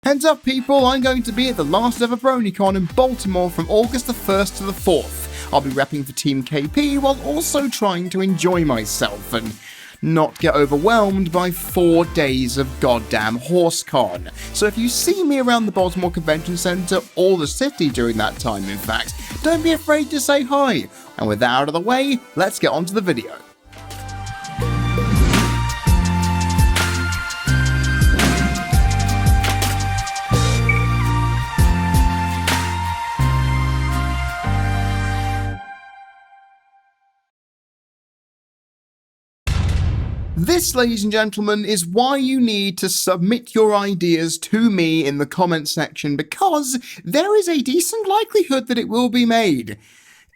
Heads up people, I'm going to be at the last ever BronyCon in Baltimore from August the 1st to the 4th. I'll be repping for Team KP while also trying to enjoy myself and not get overwhelmed by 4 days of goddamn HorseCon. So if you see me around the Baltimore Convention Center or the city during that time in fact, don't be afraid to say hi. And with that out of the way, let's get on to the video. This, ladies and gentlemen, is why you need to submit your ideas to me in the comments section, because there is a decent likelihood that it will be made.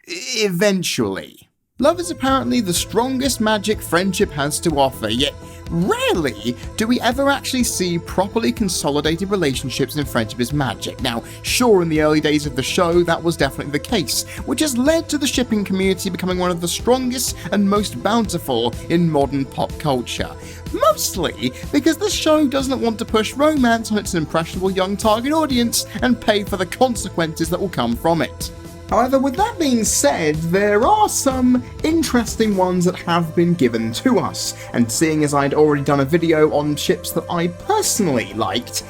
Eventually. Love is apparently the strongest magic friendship has to offer, yet rarely do we ever actually see properly consolidated relationships in Friendship is Magic. Now, sure, in the early days of the show, that was definitely the case, which has led to the shipping community becoming one of the strongest and most bountiful in modern pop culture. Mostly because the show doesn't want to push romance on its impressionable young target audience and pay for the consequences that will come from it. However, with that being said, there are some interesting ones that have been given to us, and seeing as I'd already done a video on ships that I personally liked,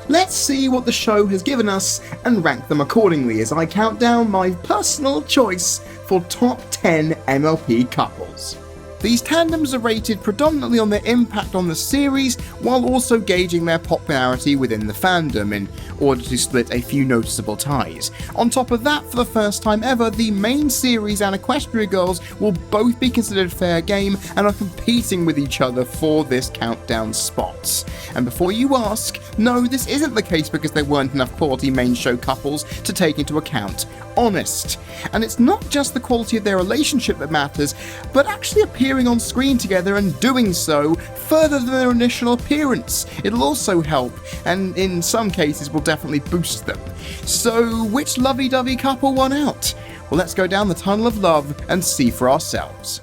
let's see what the show has given us and rank them accordingly as I count down my personal choice for top 10 MLP couples. These tandems are rated predominantly on their impact on the series, while also gauging their popularity within the fandom in order to split a few noticeable ties. On top of that, for the first time ever, the main series and Equestria girls will both be considered fair game and are competing with each other for this countdown spots. And before you ask, no, this isn't the case because there weren't enough quality main show couples to take into account. Honest. And it's not just the quality of their relationship that matters, but actually appearing on screen together and doing so further than their initial appearance. It'll also help, and in some cases will definitely boost them. So which lovey-dovey couple won out? Well, let's go down the tunnel of love and see for ourselves.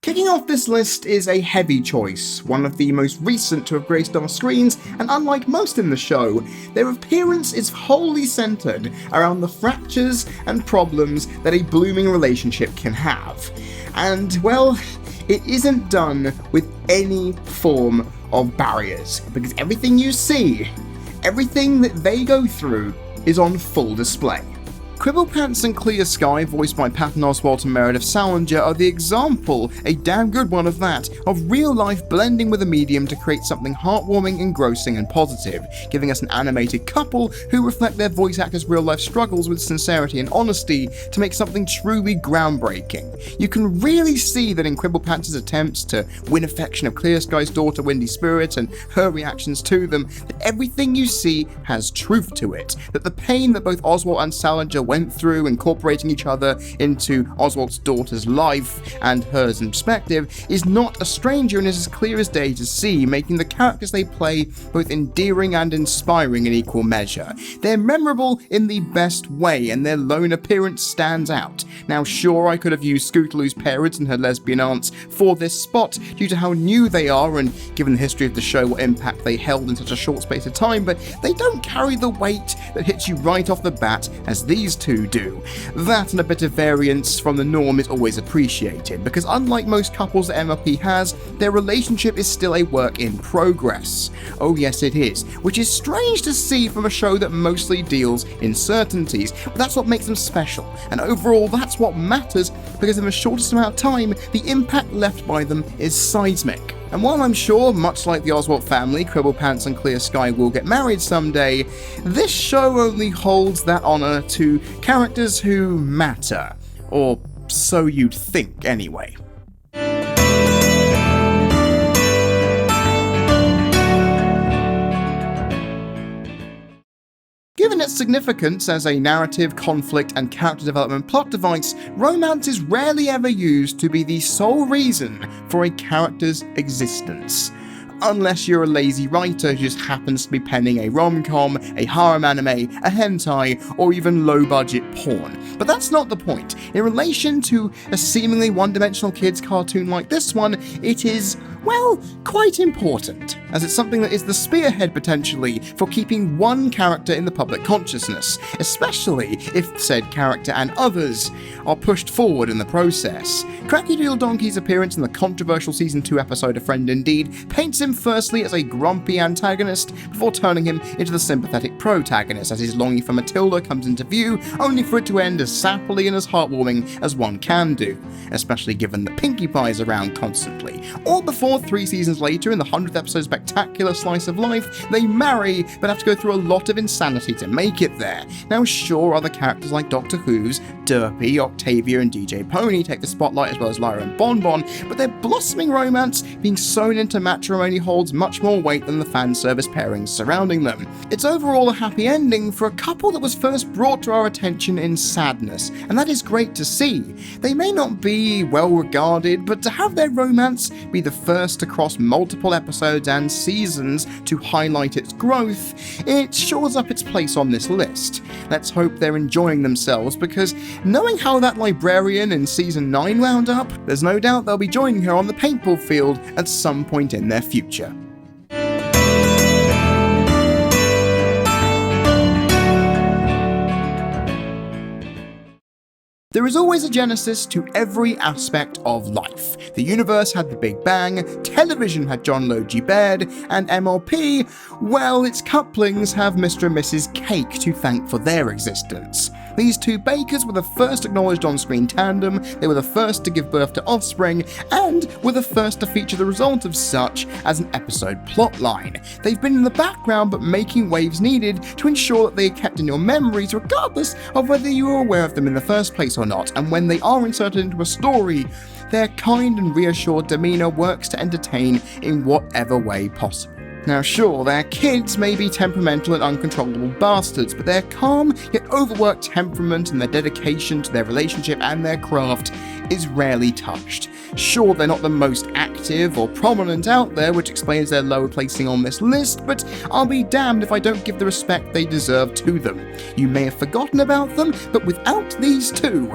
Kicking off this list is a heavy choice, one of the most recent to have graced our screens, and unlike most in the show, their appearance is wholly centered around the fractures and problems that a blooming relationship can have. And, well, it isn't done with any form of barriers, because everything you see, everything that they go through, is on full display. Quibble Pants and Clear Sky, voiced by Patton Oswalt and Meredith Salinger, are the example, a damn good one of that, of real life blending with a medium to create something heartwarming, engrossing and positive, giving us an animated couple who reflect their voice actors' real life struggles with sincerity and honesty to make something truly groundbreaking. You can really see that in Quibble Pants' attempts to win affection of Clear Sky's daughter Windy Spirit and her reactions to them, that everything you see has truth to it, that the pain that both Oswalt and Salinger went through incorporating each other into Oswalt's daughter's life and hers in perspective is not a stranger and is as clear as day to see, making the characters they play both endearing and inspiring in equal measure. They're memorable in the best way, and their lone appearance stands out. Now sure, I could have used Scootaloo's parents and her lesbian aunts for this spot due to how new they are and given the history of the show what impact they held in such a short space of time, but they don't carry the weight that hits you right off the bat as these two do. That and a bit of variance from the norm is always appreciated, because unlike most couples that MLP has, their relationship is still a work in progress. Oh yes it is, which is strange to see from a show that mostly deals in certainties, but that's what makes them special, and overall that's what matters, because in the shortest amount of time, the impact left by them is seismic. And while I'm sure, much like the Oswalt family, Quibble Pants and Clear Sky will get married someday, this show only holds that honour to characters who matter. Or so you'd think, anyway. Given its significance as a narrative, conflict, and character development plot device, romance is rarely ever used to be the sole reason for a character's existence. unless you're a lazy writer who just happens to be penning a rom-com, a harem anime, a hentai, or even low-budget porn. But that's not the point. In relation to a seemingly one-dimensional kids cartoon like this one, it is, well, quite important, as it's something that is the spearhead potentially for keeping one character in the public consciousness, especially if said character and others are pushed forward in the process. Cranky Donkey's appearance in the controversial Season 2 episode A Friend Indeed paints him firstly as a grumpy antagonist before turning him into the sympathetic protagonist as his longing for Matilda comes into view, only for it to end as sappily and as heartwarming as one can do, especially given that Pinkie Pie is around constantly. Or before 3 seasons later, in the 100th episode's spectacular slice of life, they marry but have to go through a lot of insanity to make it there. Now sure, other characters like Doctor Who's Derpy, Octavia and DJ Pony take the spotlight as well as Lyra and Bonbon, but their blossoming romance being sewn into matrimony holds much more weight than the fan service pairings surrounding them. It's overall a happy ending for a couple that was first brought to our attention in sadness, and that is great to see. They may not be well regarded, but to have their romance be the first across multiple episodes and seasons to highlight its growth, it shores up its place on this list. Let's hope they're enjoying themselves, because knowing how that librarian in Season 9 wound up, there's no doubt they'll be joining her on the paintball field at some point in their future. There is always a genesis to every aspect of life. The universe had the Big Bang, television had John Logie Baird, and MLP, well, its couplings have Mr. and Mrs. Cake to thank for their existence. These two bakers were the first acknowledged on-screen tandem, they were the first to give birth to offspring, and were the first to feature the result of such as an episode plotline. They've been in the background but making waves needed to ensure that they are kept in your memories regardless of whether you were aware of them in the first place or not, and when they are inserted into a story, their kind and reassured demeanour works to entertain in whatever way possible. Now sure, their kids may be temperamental and uncontrollable bastards, but their calm yet overworked temperament and their dedication to their relationship and their craft is rarely touched. Sure, they're not the most active or prominent out there, which explains their lower placing on this list, but I'll be damned if I don't give the respect they deserve to them. You may have forgotten about them, but without these two,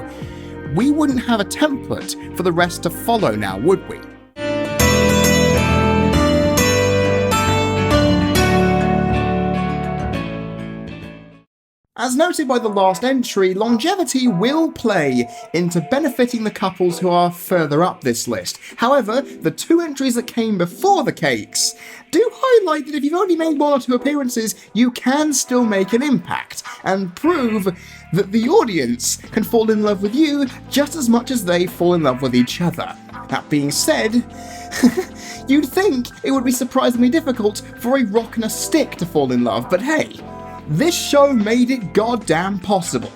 we wouldn't have a template for the rest to follow now, would we? As noted by the last entry, longevity will play into benefiting the couples who are further up this list. However, the 2 entries that came before the cakes do highlight that if you've only made 1 or 2 appearances, you can still make an impact, and prove that the audience can fall in love with you just as much as they fall in love with each other. That being said, you'd think it would be surprisingly difficult for a rock and a stick to fall in love, but hey, this show made it goddamn possible.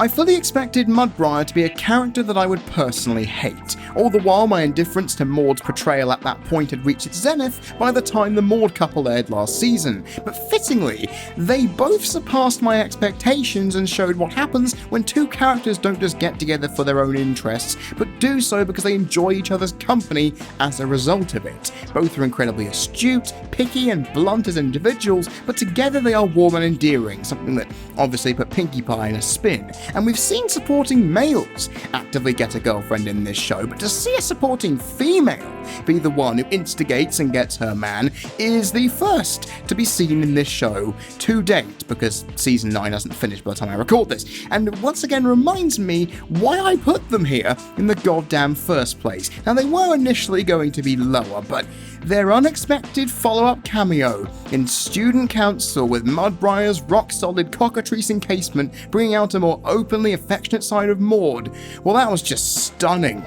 I fully expected Briar to be a character that I would personally hate, all the while my indifference to Maud's portrayal at that point had reached its zenith by the time the Maud couple aired last season, but fittingly, they both surpassed my expectations and showed what happens when 2 characters don't just get together for their own interests, but do so because they enjoy each other's company as a result of it. Both are incredibly astute, picky and blunt as individuals, but together they are warm and endearing, something that obviously put Pinkie Pie in a spin. And we've seen supporting males actively get a girlfriend in this show, but to see a supporting female be the one who instigates and gets her man is the first to be seen in this show to date, because season 9 hasn't finished by the time I record this, and once again reminds me why I put them here in the goddamn first place. Now they were initially going to be lower, but their unexpected follow-up cameo in Student Council with Briar's rock-solid cockatrice encasement bringing out a more openly affectionate side of Maud, well that was just stunning.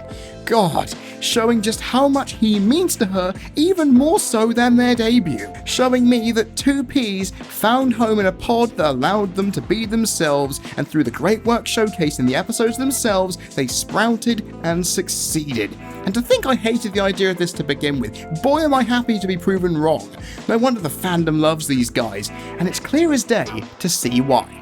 God, showing just how much he means to her even more so than their debut, showing me that 2 peas found home in a pod that allowed them to be themselves, and through the great work showcased in the episodes themselves, they sprouted and succeeded. And to think I hated the idea of this to begin with, boy am I happy to be proven wrong. No wonder the fandom loves these guys, and it's clear as day to see why.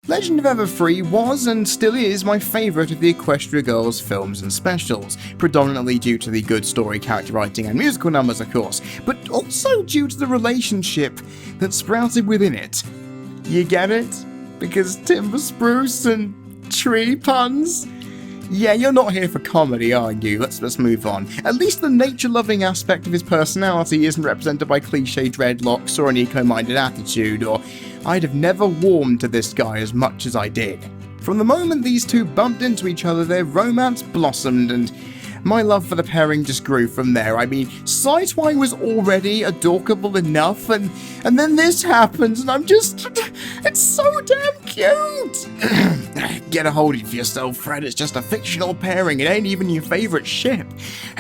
Legend of Everfree was and still is my favourite of the Equestria Girls films and specials, predominantly due to the good story, character writing and musical numbers of course, but also due to the relationship that sprouted within it. You get it? Because timber spruce and tree puns? Yeah, you're not here for comedy, are you? Let's move on. At least the nature-loving aspect of his personality isn't represented by cliché dreadlocks or an eco-minded attitude, or I'd have never warmed to this guy as much as I did. From the moment these two bumped into each other, their romance blossomed, and my love for the pairing just grew from there. I mean, Sideswipe was already adorable enough, and then this happens, and I'm just... it's so damn cute! Get a hold of yourself, Fred, it's just a fictional pairing, it ain't even your favourite ship.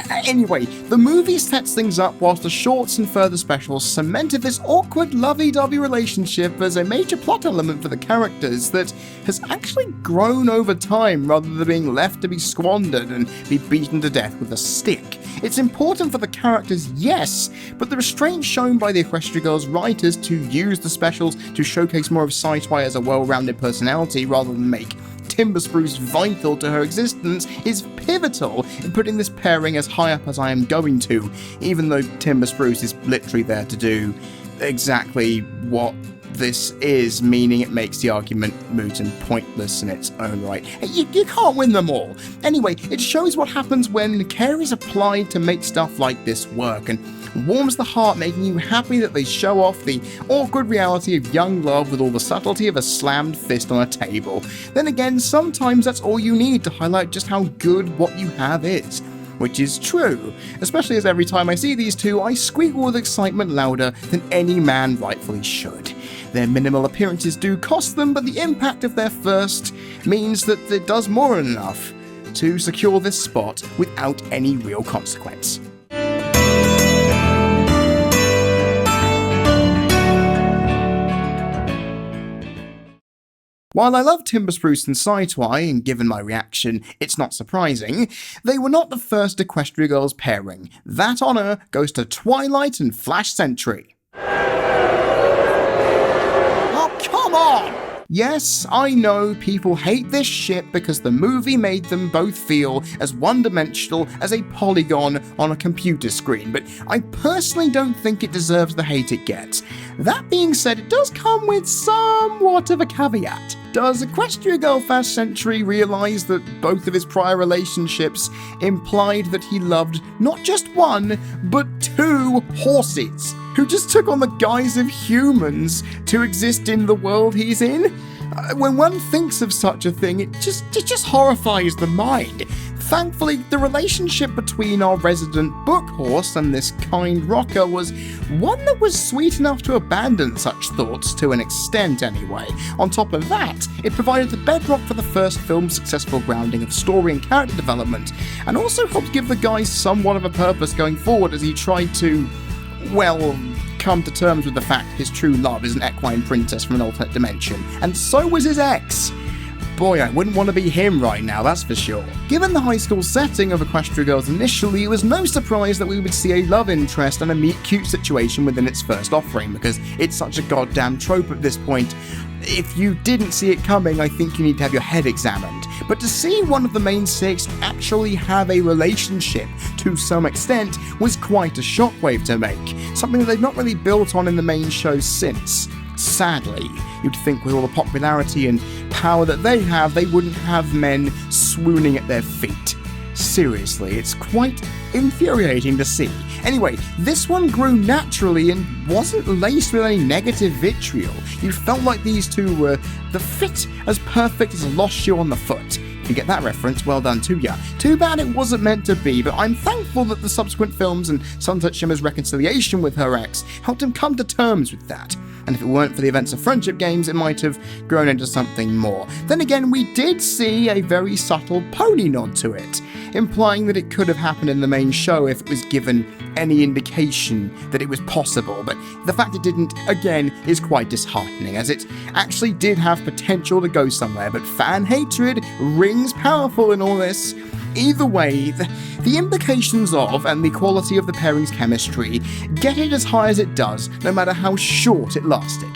Anyway, the movie sets things up whilst the shorts and further specials cemented this awkward lovey-dovey relationship as a major plot element for the characters that has actually grown over time rather than being left to be squandered and be beaten to death with a stick. It's important for the characters, yes, but the restraint shown by the Equestria Girls writers to use the specials to showcase more of Sideswipe as a well-rounded personality rather than make Timber Spruce vital to her existence is pivotal in putting this pairing as high up as I am going to, even though Timber Spruce is literally there to do exactly what this is, meaning it makes the argument moot and pointless in its own right. You can't win them all. Anyway, it shows what happens when care is applied to make stuff like this work, and warms the heart, making you happy that they show off the awkward reality of young love with all the subtlety of a slammed fist on a table. Then again, sometimes that's all you need to highlight just how good what you have is. Which is true, especially as every time I see these two, I squeal with excitement louder than any man rightfully should. Their minimal appearances do cost them, but the impact of their first means that it does more than enough to secure this spot without any real consequence. While I love Timber Spruce and Sideswipe, and given my reaction, it's not surprising, they were not the first Equestria Girls pairing. That honour goes to Twilight and Flash Sentry. Oh, come on! Yes, I know people hate this shit because the movie made them both feel as one-dimensional as a polygon on a computer screen, but I personally don't think it deserves the hate it gets. That being said, it does come with somewhat of a caveat. Does Equestria Girl Flash Sentry realise that both of his prior relationships implied that he loved not just one, but two horses, who just took on the guise of humans to exist in the world he's in? When one thinks of such a thing, it just horrifies the mind. Thankfully, the relationship between our resident book horse and this kind rocker was one that was sweet enough to abandon such thoughts to an extent anyway. On top of that, it provided the bedrock for the first film's successful grounding of story and character development, and also helped give the guy somewhat of a purpose going forward as he tried to, well, come to terms with the fact his true love is an equine princess from an alternate dimension, and so was his ex. Boy, I wouldn't want to be him right now, that's for sure. Given the high school setting of Equestria Girls initially, it was no surprise that we would see a love interest and a meet-cute situation within its first offering, because it's such a goddamn trope at this point. If you didn't see it coming, I think you need to have your head examined. But to see one of the main six actually have a relationship to some extent was quite a shockwave to make, something that they've not really built on in the main show since. Sadly, you'd think with all the popularity and power that they have, they wouldn't have men swooning at their feet. Seriously, it's quite infuriating to see. Anyway, this one grew naturally and wasn't laced with any negative vitriol. You felt like these two were the fit as perfect as a lost shoe on the foot. If you get that reference, well done to ya. Too bad it wasn't meant to be, but I'm thankful that the subsequent films and Sunset Shimmer's reconciliation with her ex helped him come to terms with that. And if it weren't for the events of Friendship Games, it might have grown into something more. Then again, we did see a very subtle pony nod to it, implying that it could have happened in the main show if it was given any indication that it was possible, but the fact it didn't, again, is quite disheartening, as it actually did have potential to go somewhere, but fan hatred rings powerful in all this. Either way, the implications of and the quality of the pairing's chemistry get it as high as it does, no matter how short it lasted.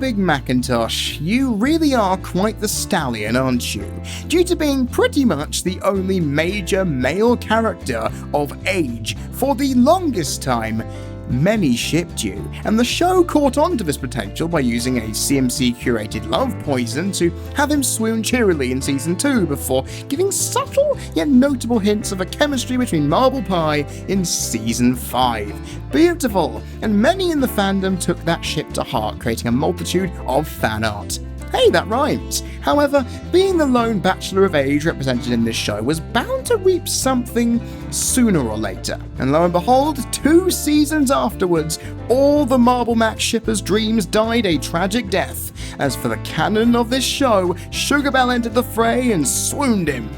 Big Macintosh, you really are quite the stallion, aren't you? Due to being pretty much the only major male character of age for the longest time, many shipped you, and the show caught on to this potential by using a CMC-curated love poison to have him swoon cheerily in Season 2 before giving subtle yet notable hints of a chemistry between Marble Pie in Season 5. Beautiful, and many in the fandom took that ship to heart, creating a multitude of fan art. Hey, that rhymes. However, being the lone bachelor of age represented in this show was bound to reap something sooner or later. And lo and behold, 2 seasons afterwards, all the Marble Max shippers' dreams died a tragic death. As for the canon of this show, Sugarbelle entered the fray and swooned him.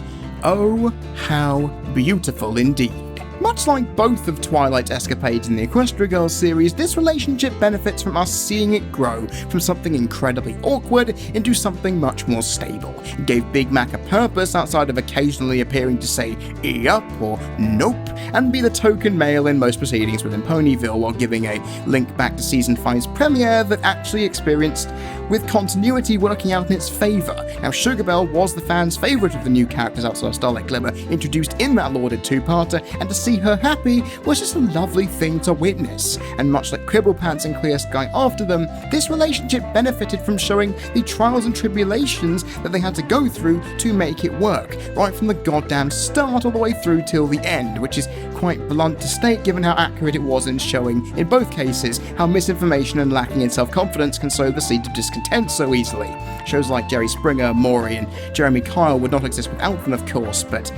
Oh, how beautiful indeed. Much like both of Twilight's escapades in the Equestria Girls series, this relationship benefits from us seeing it grow from something incredibly awkward into something much more stable. It gave Big Mac a purpose outside of occasionally appearing to say yup or nope, and be the token male in most proceedings within Ponyville, while giving a link back to Season 5's premiere that actually experienced with continuity working out in its favour. Now, Sugarbelle was the fans' favourite of the new characters outside of Starlight Glimmer introduced in that lauded 2-parter, and to see her happy was just a lovely thing to witness. And much like Quibble Pants and Clear Sky after them, this relationship benefited from showing the trials and tribulations that they had to go through to make it work, right from the goddamn start all the way through till the end, which is quite blunt to state given how accurate it was in showing, in both cases, how misinformation and lacking in self-confidence can sow the seed of discontent so easily. Shows like Jerry Springer, Maury, and Jeremy Kyle would not exist without them, of course, but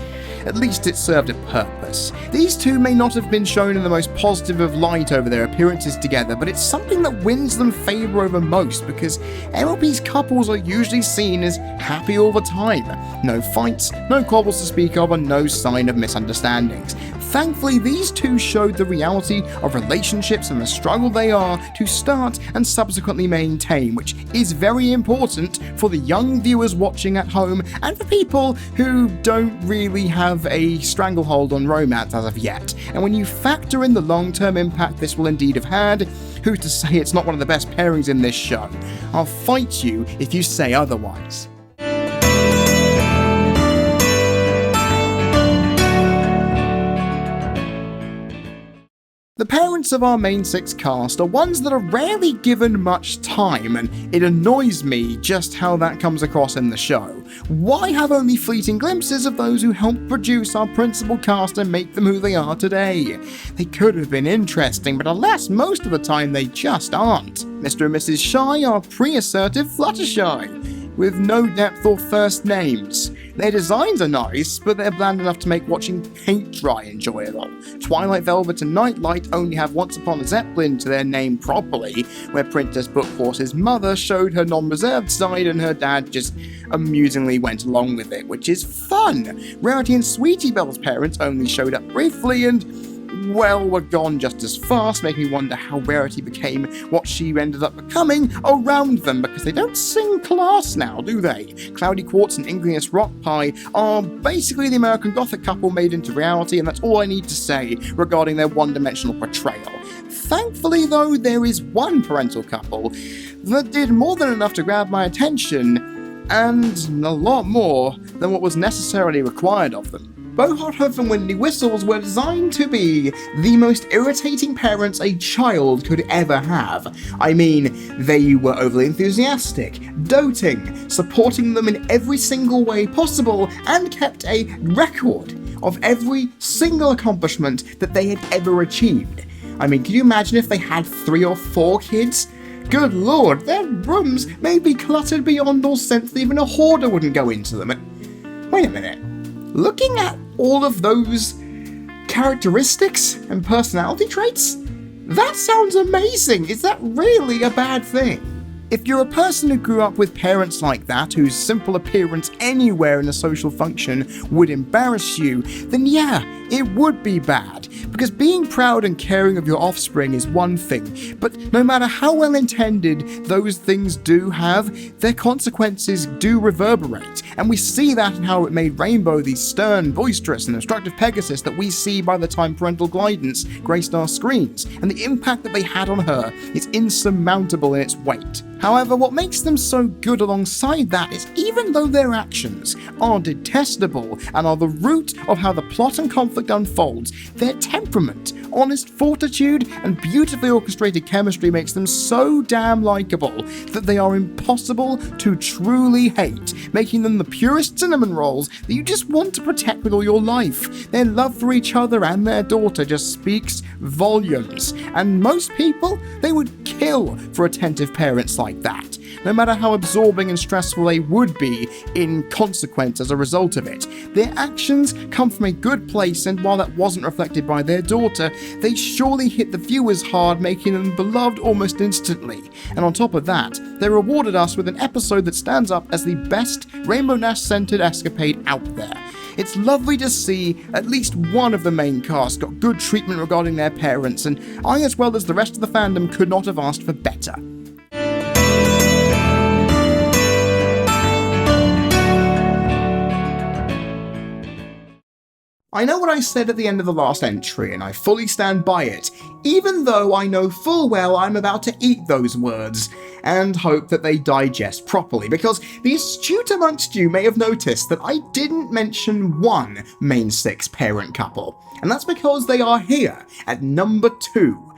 at least it served a purpose. These two may not have been shown in the most positive of light over their appearances together, but it's something that wins them favour over most, because MLP's couples are usually seen as happy all the time. No fights, no quarrels to speak of, and no sign of misunderstandings. Thankfully, these two showed the reality of relationships and the struggle they are to start and subsequently maintain, which is very important for the young viewers watching at home and for people who don't really have a stranglehold on romance as of yet. And when you factor in the long-term impact this will indeed have had, who's to say it's not one of the best pairings in this show? I'll fight you if you say otherwise. The parents of our main 6 cast are ones that are rarely given much time, and it annoys me just how that comes across in the show. Why have only fleeting glimpses of those who helped produce our principal cast and make them who they are today? They could have been interesting, but alas, most of the time they just aren't. Mr. and Mrs. Shy are pre-assertive Fluttershy, with no depth or first names. Their designs are nice, but they're bland enough to make watching paint dry enjoyable. Twilight Velvet and Nightlight only have Once Upon a Zeppelin to their name properly, where Princess Bookhorse's mother showed her non-reserved side and her dad just amusingly went along with it, which is fun. Rarity and Sweetie Belle's parents only showed up briefly and, well, were gone just as fast, making me wonder how Rarity became what she ended up becoming around them, because they don't sing class now, do they? Cloudy Quartz and Igneous Rock Pie are basically the American Gothic couple made into reality, and that's all I need to say regarding their one-dimensional portrayal. Thankfully, though, there is one parental couple that did more than enough to grab my attention, and a lot more than what was necessarily required of them. Bohart and Windy Whistles were designed to be the most irritating parents a child could ever have. I mean, they were overly enthusiastic, doting, supporting them in every single way possible, and kept a record of every single accomplishment that they had ever achieved. I mean, can you imagine if they had 3 or 4 kids? Good lord, their rooms may be cluttered beyond all sense that even a hoarder wouldn't go into them. Wait a minute. Looking at all of those characteristics and personality traits, that sounds amazing. Is that really a bad thing? If you're a person who grew up with parents like that, whose simple appearance anywhere in a social function would embarrass you, then yeah, it would be bad. Because being proud and caring of your offspring is one thing, but no matter how well intended those things do have, their consequences do reverberate. And we see that in how it made Rainbow the stern, boisterous, and instructive Pegasus that we see by the time parental guidance graced our screens, and the impact that they had on her is insurmountable in its weight. However, what makes them so good alongside that is even though their actions are detestable and are the root of how the plot and conflict unfolds, their temperament, honest fortitude, and beautifully orchestrated chemistry makes them so damn likeable that they are impossible to truly hate, making them the purest cinnamon rolls that you just want to protect with all your life. Their love for each other and their daughter just speaks volumes, and most people, they would kill for attentive parents like that, no matter how absorbing and stressful they would be in consequence as a result of it. Their actions come from a good place, and while that wasn't reflected by their daughter, they surely hit the viewers hard, making them beloved almost instantly. And on top of that, they rewarded us with an episode that stands up as the best Rainbow Dash-centered escapade out there. It's lovely to see at least one of the main cast got good treatment regarding their parents, and I, as well as the rest of the fandom, could not have asked for better. I know what I said at the end of the last entry, and I fully stand by it, even though I know full well I'm about to eat those words, and hope that they digest properly, because the astute amongst you may have noticed that I didn't mention one main 6 parent couple, and that's because they are here at number 2.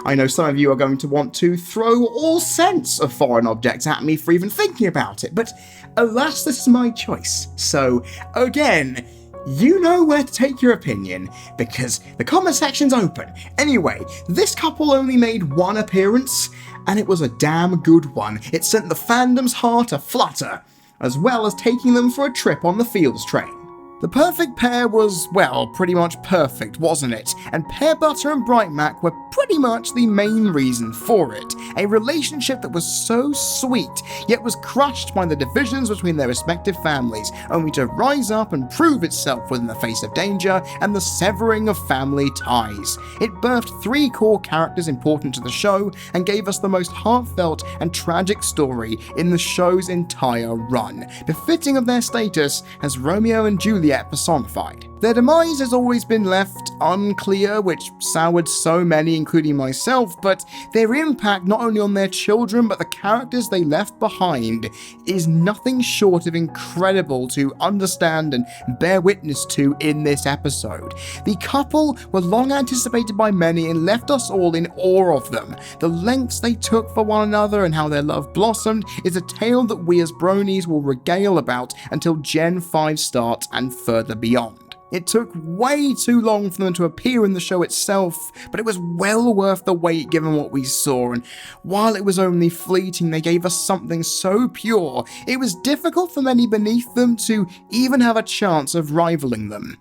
I know some of you are going to want to throw all sense of foreign objects at me for even thinking about it, but alas, this is my choice, so again, you know where to take your opinion, because the comment section's open. Anyway, this couple only made one appearance, and it was a damn good one. It sent the fandom's heart aflutter, as well as taking them for a trip on the Fields train. The perfect pair was, well, pretty much perfect, wasn't it? And Pear Butter and Bright Mac were pretty much the main reason for it. A relationship that was so sweet, yet was crushed by the divisions between their respective families, only to rise up and prove itself within the face of danger and the severing of family ties. It birthed 3 core characters important to the show, and gave us the most heartfelt and tragic story in the show's entire run, befitting of their status as Romeo and Juliet personified. Their demise has always been left unclear, which soured so many, including myself, but their impact not only on their children but the characters they left behind is nothing short of incredible to understand and bear witness to in this episode. The couple were long anticipated by many and left us all in awe of them. The lengths they took for one another and how their love blossomed is a tale that we as bronies will regale about until Gen 5 starts and further beyond. It took way too long for them to appear in the show itself, but it was well worth the wait given what we saw, and while it was only fleeting, they gave us something so pure, it was difficult for many beneath them to even have a chance of rivaling them.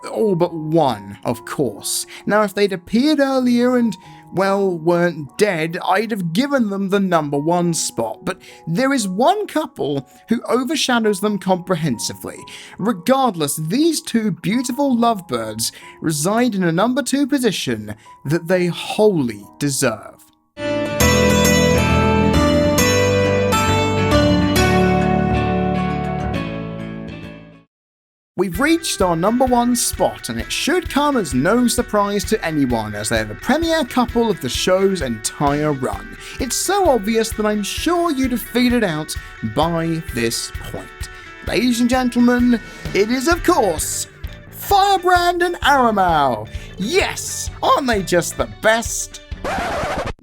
All but one, of course. Now, if they'd appeared earlier and, well, weren't dead, I'd have given them the number 1 spot, but there is one couple who overshadows them comprehensively. Regardless, these 2 beautiful lovebirds reside in a number 2 position that they wholly deserve. We've reached our number 1 spot, and it should come as no surprise to anyone as they're the premier couple of the show's entire run. It's so obvious that I'm sure you'd have figured it out by this point. Ladies and gentlemen, it is of course Firebrand and Aramau. Yes, aren't they just the best?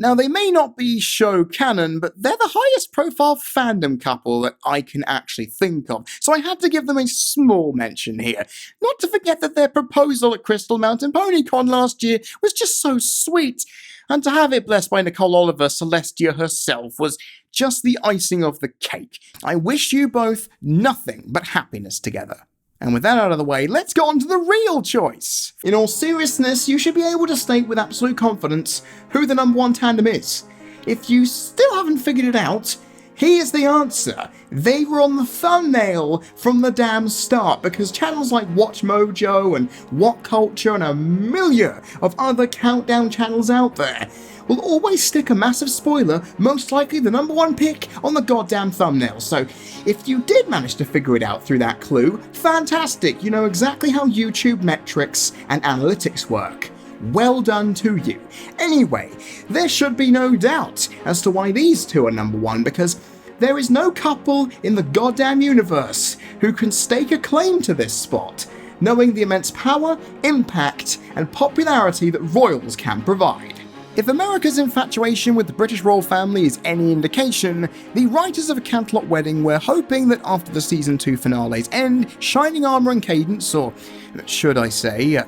Now, they may not be show canon, but they're the highest profile fandom couple that I can actually think of, so I had to give them a small mention here. Not to forget that their proposal at Crystal Mountain PonyCon last year was just so sweet, and to have it blessed by Nicole Oliver, Celestia herself, was just the icing of the cake. I wish you both nothing but happiness together. And with that out of the way, let's go on to the real choice. In all seriousness, you should be able to state with absolute confidence who the number 1 tandem is. If you still haven't figured it out, here's the answer. They were on the thumbnail from the damn start, because channels like Watch Mojo and What Culture and a million of other countdown channels out there will always stick a massive spoiler, most likely the number 1 pick, on the goddamn thumbnail. So if you did manage to figure it out through that clue, fantastic, you know exactly how YouTube metrics and analytics work. well done to you. Anyway, there should be no doubt as to why these two are number one, because there is no couple in the goddamn universe who can stake a claim to this spot, knowing the immense power, impact, and popularity that royals can provide. If America's infatuation with the British royal family is any indication, the writers of A Canterlot Wedding were hoping that after the season 2 finale's end, Shining Armour and Cadence, or should I say,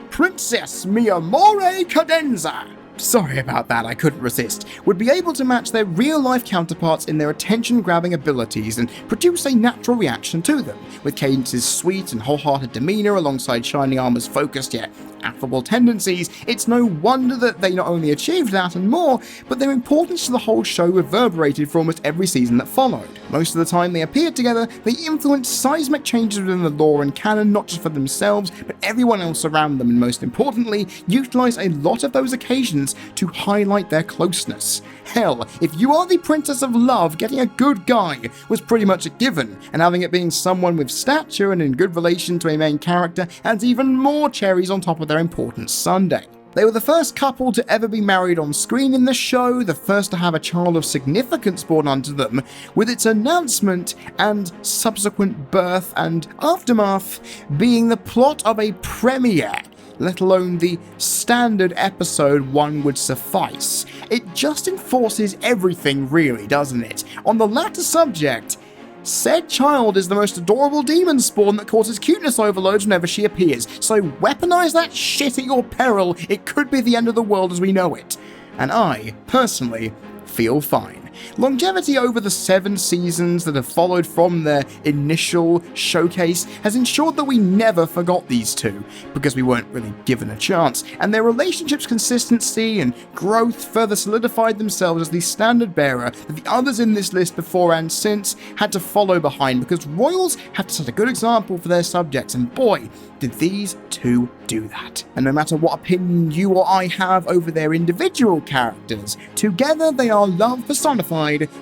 Princess Mi Amore Cadenza, sorry about that, I couldn't resist, would be able to match their real-life counterparts in their attention-grabbing abilities and produce a natural reaction to them, with Cadence's sweet and wholehearted demeanour alongside Shining Armour's focused yet affable tendencies. It's no wonder that they not only achieved that and more, but their importance to the whole show reverberated for almost every season that followed. Most of the time they appeared together, they influenced seismic changes within the lore and canon, not just for themselves, but everyone else around them, and most importantly, utilised a lot of those occasions to highlight their closeness. Hell, if you are the Princess of Love, getting a good guy was pretty much a given, and having it being someone with stature and in good relation to a main character adds even more cherries on top of their important sundae. They were the first couple to ever be married on screen in the show, the first to have a child of significance born unto them, with its announcement and subsequent birth and aftermath being the plot of a premiere, let alone the standard episode one would suffice. It just enforces everything really, doesn't it? On the latter subject, said child is the most adorable demon spawn that causes cuteness overload whenever she appears, so weaponize that shit at your peril. It could be the end of the world as we know it. And I, personally, feel fine. Longevity over the 7 seasons that have followed from their initial showcase has ensured that we never forgot these two, because we weren't really given a chance, and their relationship's consistency and growth further solidified themselves as the standard bearer that the others in this list before and since had to follow behind, because royals had to set a good example for their subjects, and boy, did these two do that. And no matter what opinion you or I have over their individual characters, together they are love personified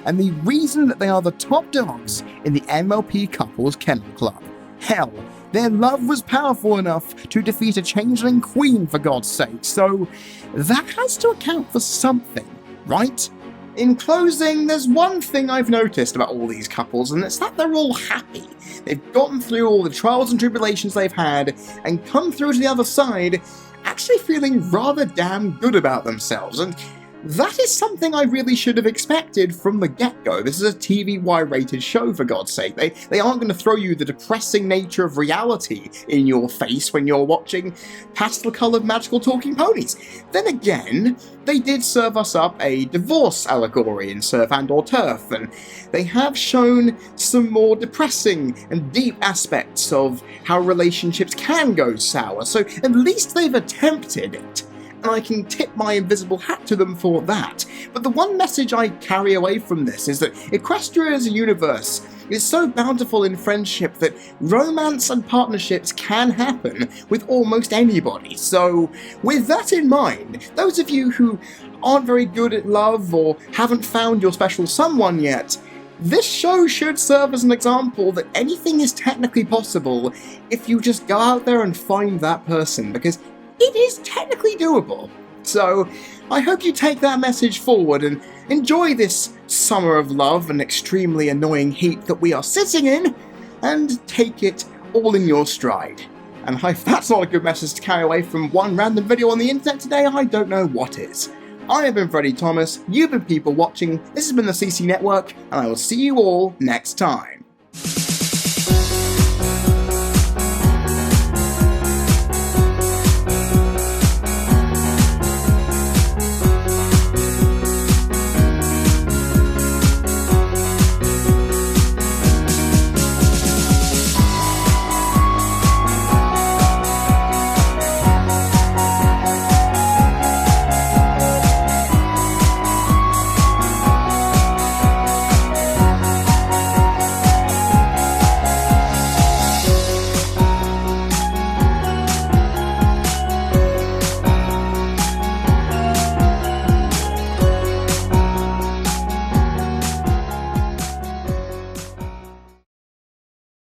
and the reason that they are the top dogs in the Mlp Couples Kennel Club. Hell, their love was powerful enough to defeat a changeling queen, for God's sake, so that has to account for something, right? In closing, there's one thing I've noticed about all these couples, and it's that they're all happy. They've gotten through all the trials and tribulations they've had, and come through to the other side actually feeling rather damn good about themselves, and that is something I really should have expected from the get-go. This is a TVY-rated show, for God's sake. They aren't going to throw you the depressing nature of reality in your face when you're watching pastel-coloured magical talking ponies. Then again, they did serve us up a divorce allegory in Surf and or Turf, and they have shown some more depressing and deep aspects of how relationships can go sour, so at least they've attempted it. And I can tip my invisible hat to them for that. But the one message I carry away from this is that Equestria as a universe is so bountiful in friendship that romance and partnerships can happen with almost anybody. So, with that in mind, those of you who aren't very good at love or haven't found your special someone yet, this show should serve as an example that anything is technically possible if you just go out there and find that person, because it is technically doable. So, I hope you take that message forward and enjoy this summer of love and extremely annoying heat that we are sitting in, and take it all in your stride. And if that's not a good message to carry away from one random video on the internet today, I don't know what is. I have been Freddie Thomas, you've been people watching, this has been the CC Network, and I will see you all next time.